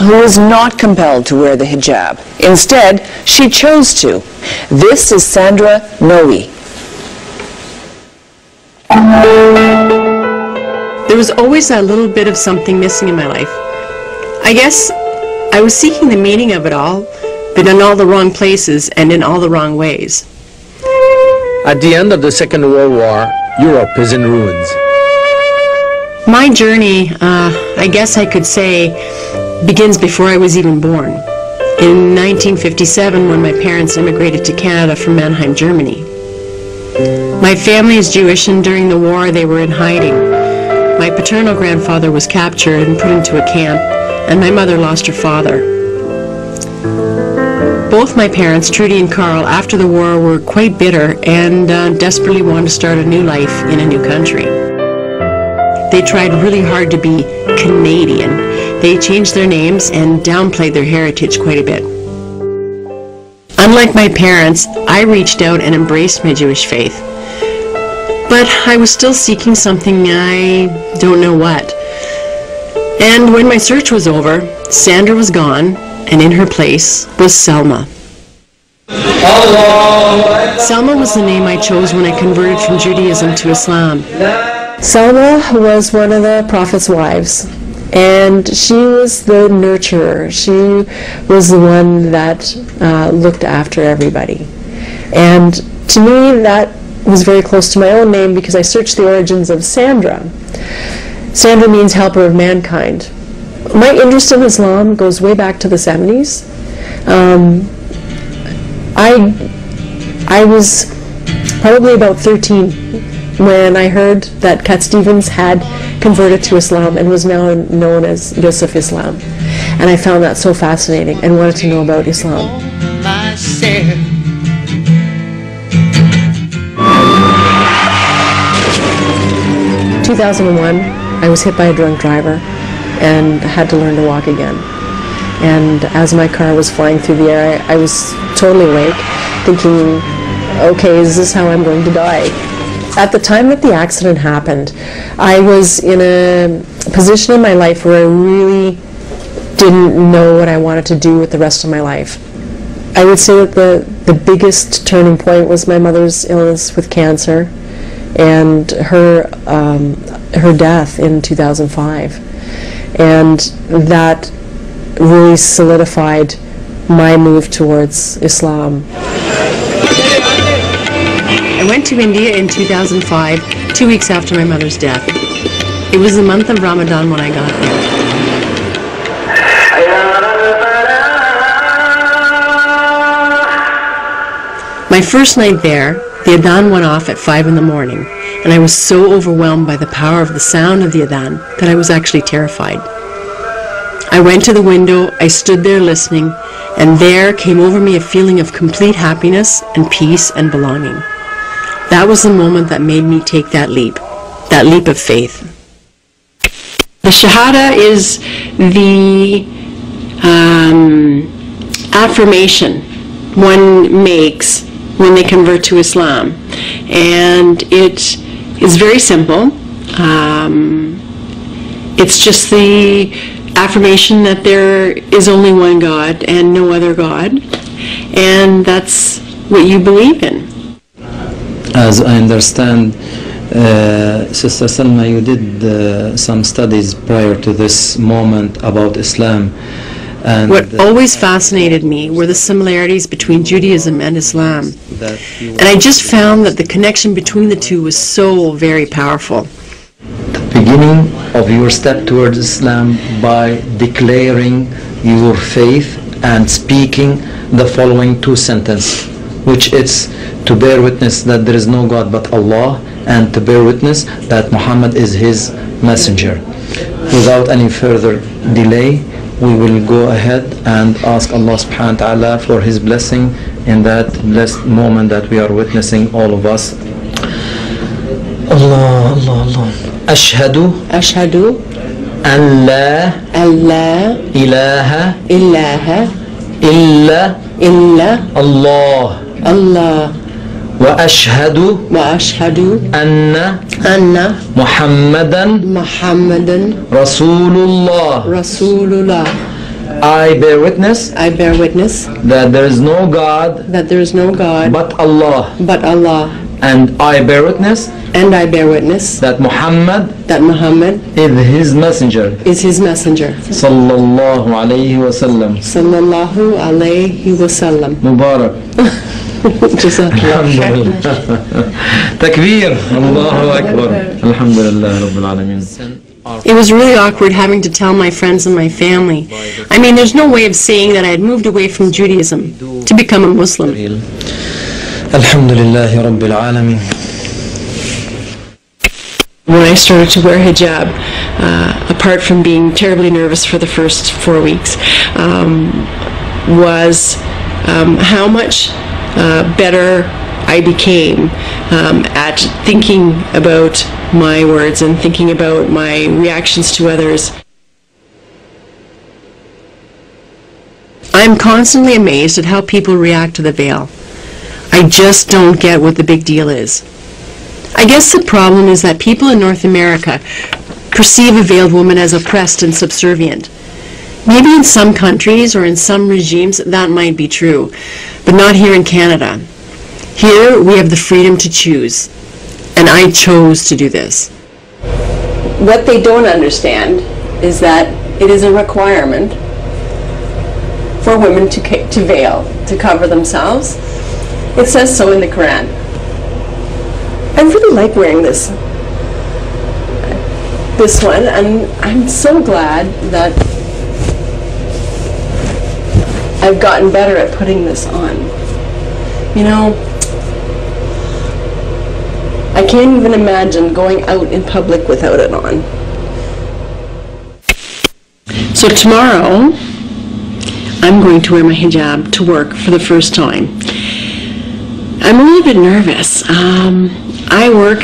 who was not compelled to wear the hijab. Instead, she chose to. This is Sandra Noe. There was always a little bit of something missing in my life. I guess I was seeking the meaning of it all, but in all the wrong places and in all the wrong ways. At the end of the Second World War, Europe is in ruins. My journey, I guess I could say, begins before I was even born. In 1957, when my parents immigrated to Canada from Mannheim, Germany. My family is Jewish, and during the war they were in hiding. My paternal grandfather was captured and put into a camp, and my mother lost her father. Both my parents, Trudy and Carl, after the war were quite bitter and desperately wanted to start a new life in a new country. They tried really hard to be Canadian. They changed their names and downplayed their heritage quite a bit. Unlike my parents, I reached out and embraced my Jewish faith. But I was still seeking something, I don't know what. And when my search was over, Sandra was gone, and in her place was Selma. Selma was the name I chose when I converted from Judaism to Islam. Selma was one of the Prophet's wives, and she was the nurturer. She was the one that looked after everybody. And to me, that was very close to my own name because I searched the origins of Sandra. Sandra means helper of mankind. My interest in Islam goes way back to the 70s. I was probably about 13 when I heard that Cat Stevens had converted to Islam and was now known as Yusuf Islam. And I found that so fascinating and wanted to know about Islam. 2001, I was hit by a drunk driver and had to learn to walk again. And as my car was flying through the air, I was totally awake, thinking, okay, is this how I'm going to die? At the time that the accident happened, I was in a position in my life where I really didn't know what I wanted to do with the rest of my life. I would say that the biggest turning point was my mother's illness with cancer and her death in 2005. And that really solidified my move towards Islam. I went to India in 2005, 2 weeks after my mother's death. It was the month of Ramadan when I got there. My first night there, the adhan went off at 5 in the morning, and I was so overwhelmed by the power of the sound of the adhan that I was actually terrified. I went to the window, I stood there listening, and there came over me a feeling of complete happiness and peace and belonging. That was the moment that made me take that leap of faith. The Shahada is the affirmation one makes when they convert to Islam. And it is very simple. It's just the affirmation that there is only one God and no other God. And that's what you believe in. As I understand, Sister Salma, you did some studies prior to this moment about Islam. And what always fascinated me were the similarities between Judaism and Islam. And I just found that the connection between the two was so very powerful. The beginning of your step towards Islam by declaring your faith and speaking the following two sentences, which is to bear witness that there is no God but Allah, and to bear witness that Muhammad is his messenger. Without any further delay, we will go ahead and ask Allah subhanahu wa ta'ala for his blessing in that blessed moment that we are witnessing, all of us. Allah, Allah, Allah. Ashhadu an la ilaha illa Allah wa ashhadu anna Muhammadan Rasulullah. I bear witness I bear witness that there is no God that there is no God but Allah, but Allah, and I bear witness and I bear witness that Muhammad that Muhammad is his messenger. is his messenger. Sallallahu alayhi wa sallam. Sallallahu alayhi wa sallam. Mubarak. Jazakallah. Alhamdulillah. Takbir. Allahu Akbar. Alhamdulillah Rabbil Alameen. It was really awkward having to tell my friends and my family. I mean, there's no way of saying that I had moved away from Judaism to become a Muslim. Alhamdulillah Rabbil Alameen. When I started to wear hijab, apart from being terribly nervous for the first 4 weeks, was how much better I became at thinking about my words and thinking about my reactions to others. I'm constantly amazed at how people react to the veil. I just don't get what the big deal is. I guess the problem is that people in North America perceive a veiled woman as oppressed and subservient. Maybe in some countries or in some regimes that might be true, but not here in Canada. Here we have the freedom to choose, and I chose to do this. What they don't understand is that it is a requirement for women to veil, to cover themselves. It says so in the Koran. I really like wearing this one, and I'm so glad that I've gotten better at putting this on. You know, I can't even imagine going out in public without it on. So tomorrow, I'm going to wear my hijab to work for the first time. I'm a little bit nervous. I work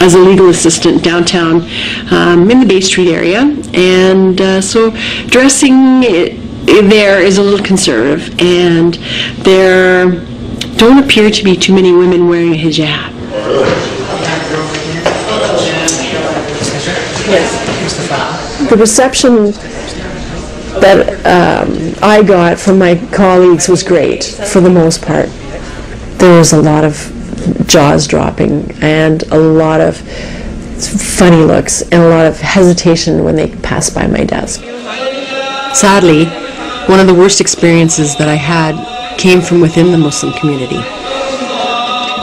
as a legal assistant downtown in the Bay Street area, and so dressing there is a little conservative, and there don't appear to be too many women wearing a hijab. Yes. The reception that I got from my colleagues was great for the most part. There was a lot of jaws dropping and a lot of funny looks and a lot of hesitation when they passed by my desk. Sadly, one of the worst experiences that I had came from within the Muslim community.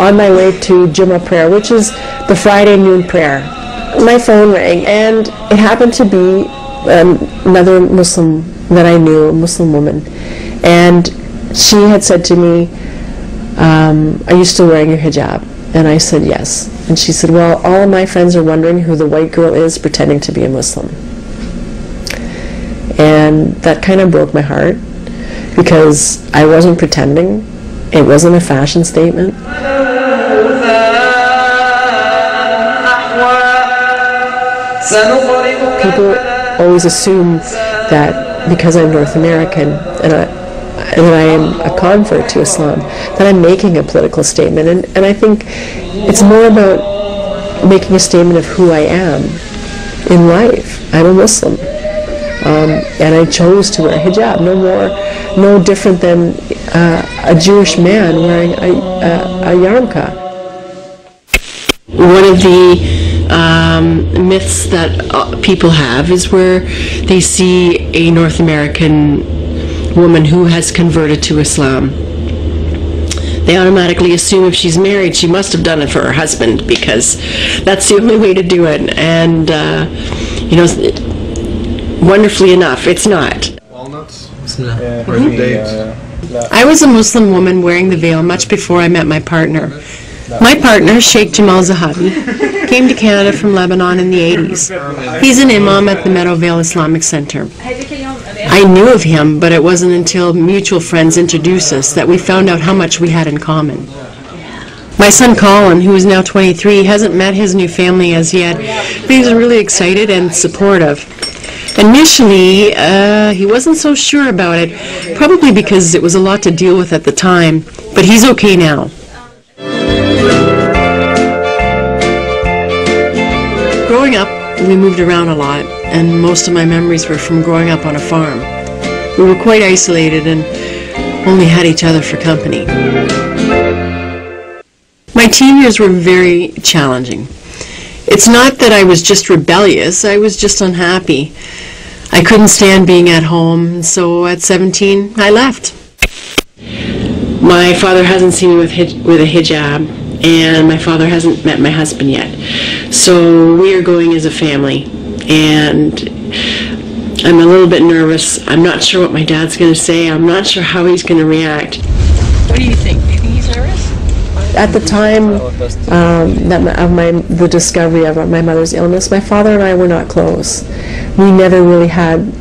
On my way to Jummah prayer, which is the Friday noon prayer, my phone rang, and it happened to be another Muslim that I knew, a Muslim woman, and she had said to me, are you still wearing your hijab? And I said yes. And she said, well, all of my friends are wondering who the white girl is pretending to be a Muslim. And that kind of broke my heart, because I wasn't pretending. It wasn't a fashion statement. People always assume that because I'm North American and I am a convert to Islam, that I'm making a political statement. And I think it's more about making a statement of who I am in life. I'm a Muslim. And I chose to wear hijab, no different than a Jewish man wearing a yarmulke. One of the myths that people have is where they see a North American woman who has converted to Islam. They automatically assume if she's married, she must have done it for her husband, because that's the only way to do it. And, you know, wonderfully enough, it's not. Walnuts? Or the dates? I was a Muslim woman wearing the veil much before I met my partner. My partner, Sheikh Jamal Zahabi, came to Canada from Lebanon in the 80s. He's an imam at the Meadowvale Islamic Center. I knew of him, but it wasn't until mutual friends introduced us that we found out how much we had in common. My son Colin, who is now 23, hasn't met his new family as yet, but he's really excited and supportive. Initially, he wasn't so sure about it, probably because it was a lot to deal with at the time, but he's okay now. Growing up, we moved around a lot, and most of my memories were from growing up on a farm. We were quite isolated and only had each other for company. My teen years were very challenging. It's not that I was just rebellious, I was just unhappy. I couldn't stand being at home, so at 17 I left. My father hasn't seen me with a hijab, and my father hasn't met my husband yet. So we are going as a family, and I'm a little bit nervous. I'm not sure what my dad's going to say. I'm not sure how he's going to react. What do you think? Do you think he's nervous? At the time of the discovery of my mother's illness, my father and I were not close. We never really had